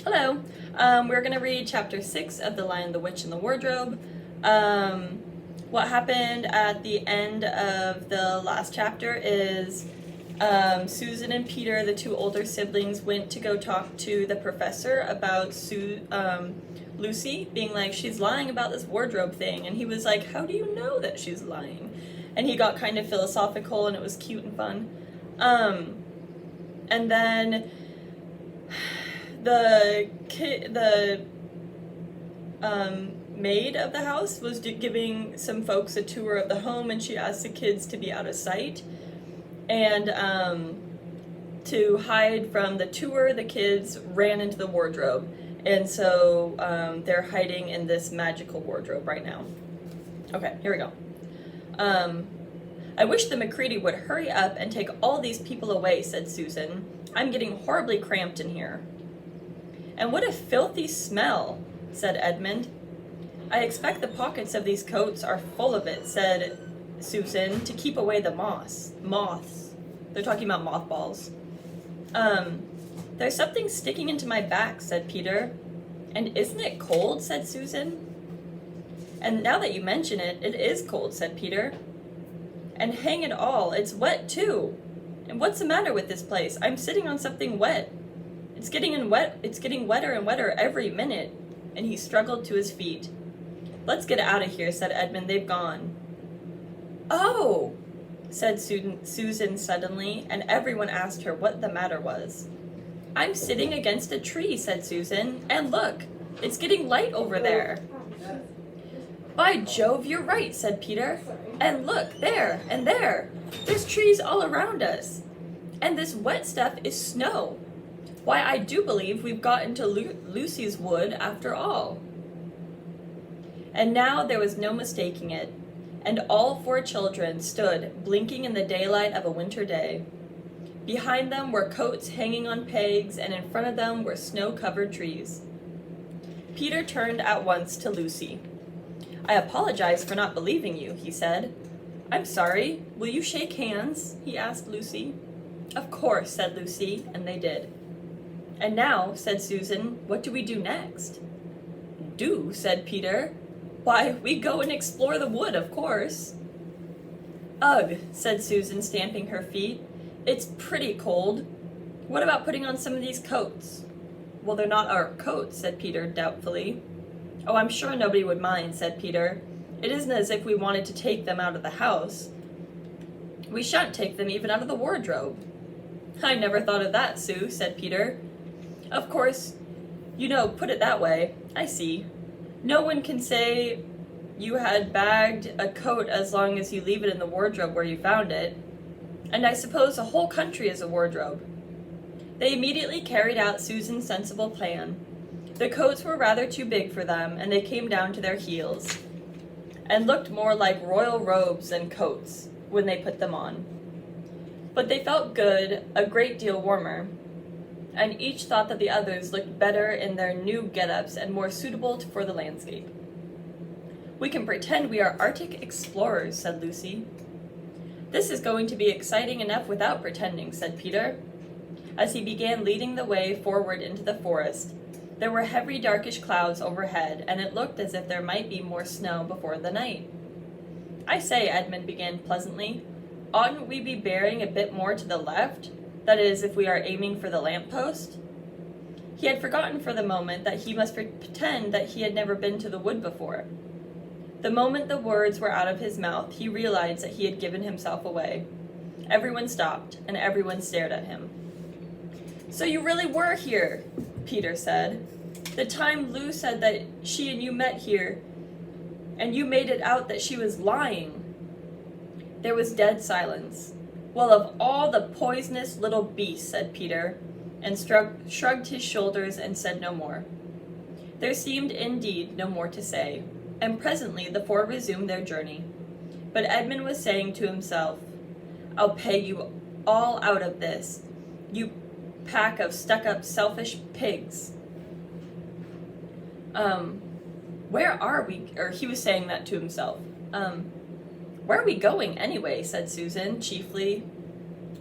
Hello. We're going to read chapter 6 of The Lion, the Witch, and the Wardrobe. What happened at the end of the last chapter is Susan and Peter, the two older siblings, went to go talk to the professor about Lucy being like, she's lying about this wardrobe thing. And he was like, how do you know that she's lying? And he got kind of philosophical, and it was cute and fun. And then the maid of the house was giving some folks a tour of the home, and she asked the kids to be out of sight. And to hide from the tour, the kids ran into the wardrobe. And so they're hiding in this magical wardrobe right now. Okay, here we go. I wish the McCready would hurry up and take all these people away, said Susan. I'm getting horribly cramped in here. And what a filthy smell, said Edmund. I expect the pockets of these coats are full of it, said Susan, to keep away the moths. They're talking about mothballs. There's something sticking into my back, said Peter. And isn't it cold, said Susan. And now that you mention it, it is cold, said Peter. And hang it all, it's wet too. And what's the matter with this place? I'm sitting on something wet. It's getting wetter and wetter every minute. And he struggled to his feet. Let's get out of here, said Edmund. They've gone. Oh, said Susan suddenly, and everyone asked her what the matter was. I'm sitting against a tree, said Susan, and look, it's getting light over there. By Jove, you're right, said Peter. And look, there and there. There's trees all around us. And this wet stuff is snow. Why, I do believe we've got into Lucy's wood after all. And now there was no mistaking it, and all four children stood blinking in the daylight of a winter day. Behind them were coats hanging on pegs, and in front of them were snow-covered trees. Peter turned at once to Lucy. I apologize for not believing you, he said. I'm sorry. Will you shake hands? He asked Lucy. Of course, said Lucy, and they did. And now, said Susan, what do we do next? Do, said Peter. Why, we go and explore the wood, of course. Ugh, said Susan, stamping her feet. It's pretty cold. What about putting on some of these coats? Well, they're not our coats, said Peter doubtfully. Oh, I'm sure nobody would mind, said Peter. It isn't as if we wanted to take them out of the house. We shan't take them even out of the wardrobe. I never thought of that, Sue, said Peter. Of course, put it that way. I see. No one can say you had bagged a coat as long as you leave it in the wardrobe where you found it. And I suppose the whole country is a wardrobe. They immediately carried out Susan's sensible plan. The coats were rather too big for them, and they came down to their heels, and looked more like royal robes than coats when they put them on. But they felt good, a great deal warmer, and each thought that the others looked better in their new get-ups and more suitable for the landscape. We can pretend we are Arctic explorers, said Lucy. This is going to be exciting enough without pretending, said Peter. As he began leading the way forward into the forest, there were heavy darkish clouds overhead, and it looked as if there might be more snow before the night. I say, Edmund began pleasantly, oughtn't we be bearing a bit more to the left? That is, if we are aiming for the lamppost? He had forgotten for the moment that he must pretend that he had never been to the wood before. The moment the words were out of his mouth, he realized that he had given himself away. Everyone stopped, and everyone stared at him. So you really were here, Peter said. The time Lou said that she and you met here, and you made it out that she was lying. There was dead silence. Well, of all the poisonous little beasts, said Peter, and shrugged his shoulders and said no more. There seemed indeed no more to say, and presently the four resumed their journey. But Edmund was saying to himself, I'll pay you all out of this, you pack of stuck-up selfish pigs. Where are we? Or he was saying that to himself. Where are we going anyway, said Susan, chiefly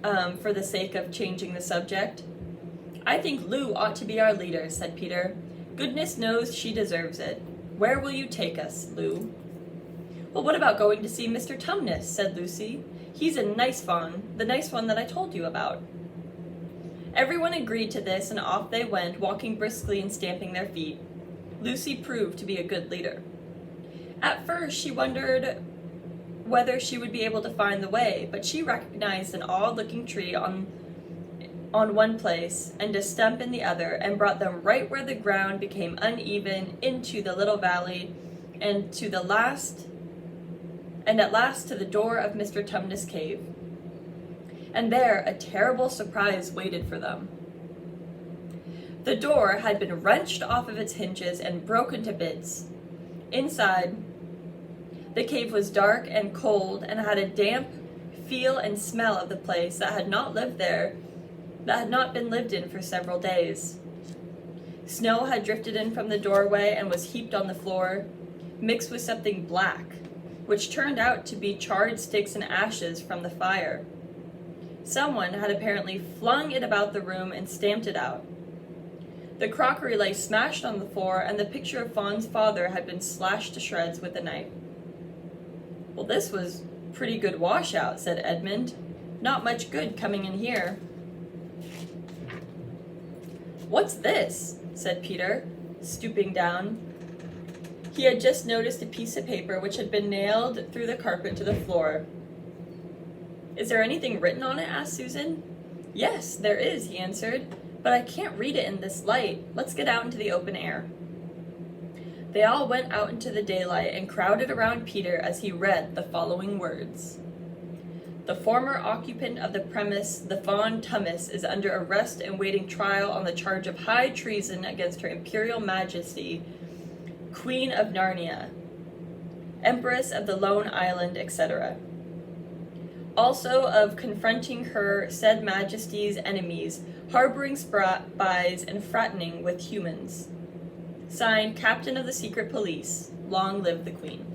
for the sake of changing the subject. I think Lou ought to be our leader, said Peter. Goodness knows she deserves it. Where will you take us, Lou? Well, what about going to see Mr. Tumnus, said Lucy. He's a nice fawn, the nice one that I told you about. Everyone agreed to this, and off they went, walking briskly and stamping their feet. Lucy proved to be a good leader. At first, she wondered whether she would be able to find the way, but she recognized an odd-looking tree on one place and a stump in the other, and brought them right where the ground became uneven into the little valley, and at last to the door of Mr. Tumnus' cave. And there a terrible surprise waited for them. The door had been wrenched off of its hinges and broken to bits. Inside, the cave was dark and cold and had a damp feel and smell of the place that had not been lived in for several days. Snow had drifted in from the doorway and was heaped on the floor, mixed with something black, which turned out to be charred sticks and ashes from the fire. Someone had apparently flung it about the room and stamped it out. The crockery lay smashed on the floor, and the picture of Fawn's father had been slashed to shreds with a knife. Well, this was pretty good washout, said Edmund. Not much good coming in here. What's this? Said Peter, stooping down. He had just noticed a piece of paper which had been nailed through the carpet to the floor. Is there anything written on it? Asked Susan. Yes, there is, he answered, but I can't read it in this light. Let's get out into the open air. They all went out into the daylight and crowded around Peter as he read the following words. The former occupant of the premise, the Fawn Tumnus, is under arrest and waiting trial on the charge of high treason against Her Imperial Majesty, Queen of Narnia, Empress of the Lone Island, etc. Also of confronting her said Majesty's enemies, harboring spies, and fratting with humans. Signed, Captain of the Secret Police. Long live the Queen.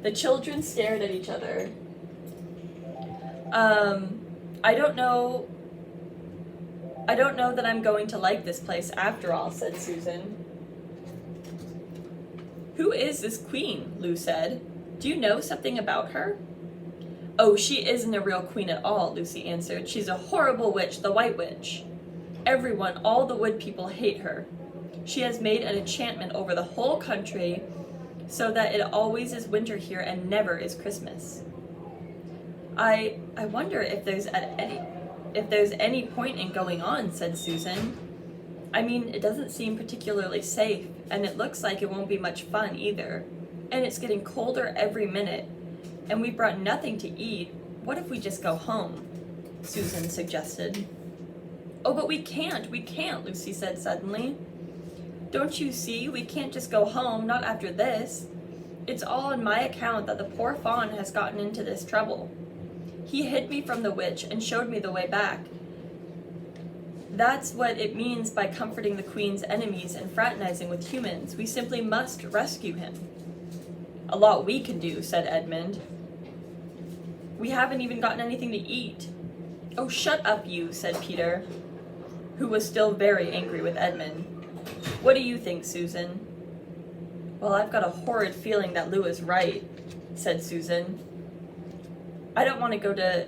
The children stared at each other. I don't know that I'm going to like this place after all, said Susan. Who is this queen? Lou said. Do you know something about her? Oh, she isn't a real queen at all, Lucy answered. She's a horrible witch, the White Witch. Everyone, all the wood people, hate her. She has made an enchantment over the whole country so that it always is winter here and never is Christmas. I wonder if there's any point in going on, said Susan. I mean, it doesn't seem particularly safe, and it looks like it won't be much fun either. And it's getting colder every minute, and we brought nothing to eat. What if we just go home? Susan suggested. Oh, but we can't, Lucy said suddenly. Don't you see, we can't just go home, not after this. It's all on my account that the poor fawn has gotten into this trouble. He hid me from the witch and showed me the way back. That's what it means by comforting the Queen's enemies and fraternizing with humans. We simply must rescue him. A lot we can do, said Edmund. We haven't even gotten anything to eat. Oh, shut up, you, said Peter, who was still very angry with Edmund. What do you think, Susan? Well, I've got a horrid feeling that Lou is right, said Susan. I don't want to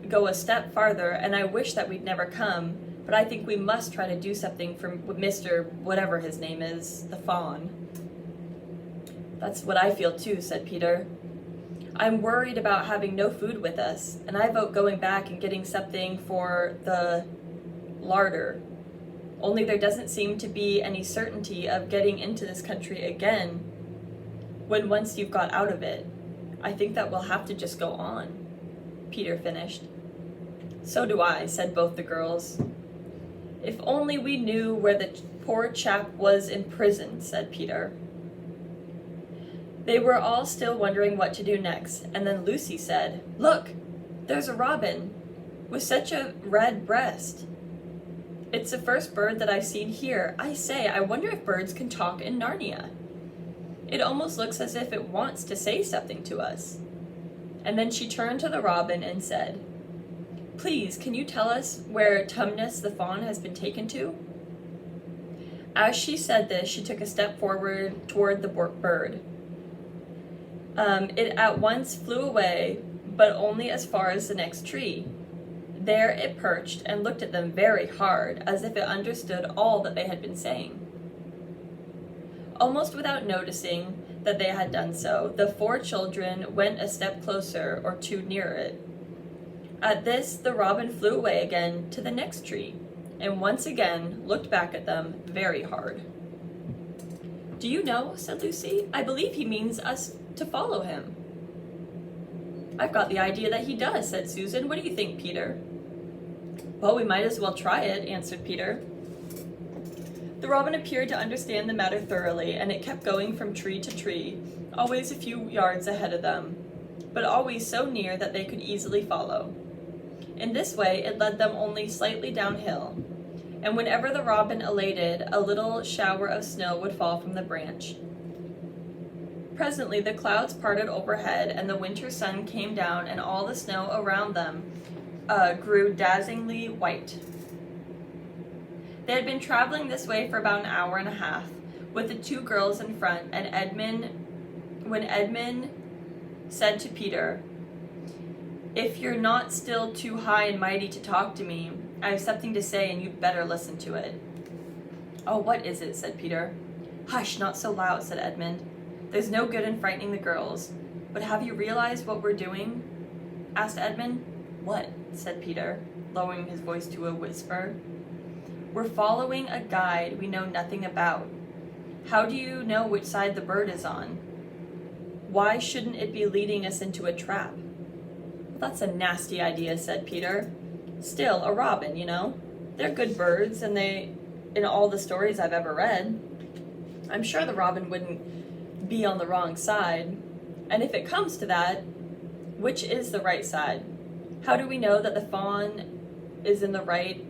go a step farther, and I wish that we'd never come, but I think we must try to do something for Mr. whatever his name is, the fawn. That's what I feel too, said Peter. I'm worried about having no food with us, and I vote going back and getting something for the larder. Only there doesn't seem to be any certainty of getting into this country again when once you've got out of it. I think that we'll have to just go on, Peter finished. So do I, said both the girls. If only we knew where the poor chap was in prison, said Peter. They were all still wondering what to do next, and then Lucy said, Look, there's a robin with such a red breast. It's the first bird that I've seen here. I say, I wonder if birds can talk in Narnia. It almost looks as if it wants to say something to us. And then she turned to the robin and said, Please, can you tell us where Tumnus the fawn has been taken to? As she said this, she took a step forward toward the bird. It at once flew away, but only as far as the next tree. There it perched and looked at them very hard, as if it understood all that they had been saying. Almost without noticing that they had done so, the 4 children went a step closer or 2 nearer it. At this, the robin flew away again to the next tree, and once again looked back at them very hard. Do you know, said Lucy, I believe he means us to follow him. I've got the idea that he does, said Susan. What do you think, Peter? Well, we might as well try it, answered Peter. The robin appeared to understand the matter thoroughly, and it kept going from tree to tree, always a few yards ahead of them, but always so near that they could easily follow. In this way, it led them only slightly downhill, and whenever the robin alighted, a little shower of snow would fall from the branch. Presently, the clouds parted overhead, and the winter sun came down, and all the snow around them grew dazzlingly white. They had been traveling this way for about an hour and a half, with the 2 girls in front, and when Edmund said to Peter, If you're not still too high and mighty to talk to me, I have something to say and you'd better listen to it. Oh, what is it? Said Peter. Hush, not so loud, said Edmund. There's no good in frightening the girls. But have you realized what we're doing? Asked Edmund. What? Said Peter, lowering his voice to a whisper. We're following a guide we know nothing about. How do you know which side the bird is on? Why shouldn't it be leading us into a trap? Well, that's a nasty idea, said Peter. Still, a robin, you know. They're good birds, and in all the stories I've ever read, I'm sure the robin wouldn't be on the wrong side. And if it comes to that, which is the right side? How do we know that the fawn is in the right,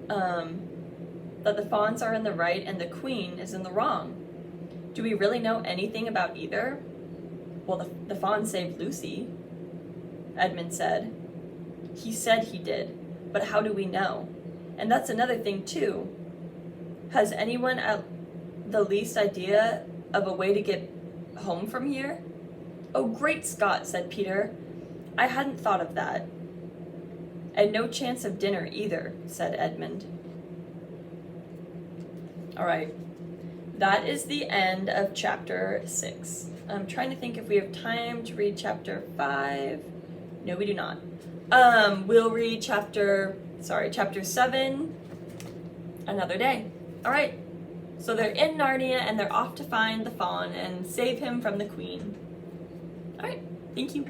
that the fawns are in the right and the queen is in the wrong? Do we really know anything about either? Well, the fawn saved Lucy, Edmund said. He said he did, but how do we know? And that's another thing, too. Has anyone at the least idea of a way to get home from here? Oh, great Scott, said Peter. I hadn't thought of that. And no chance of dinner either, said Edmund. All right, that is the end of chapter 6. I'm trying to think if we have time to read chapter 5. No, we do not. We'll read chapter 7 another day. All right, so they're in Narnia and they're off to find the fawn and save him from the queen. All right, thank you.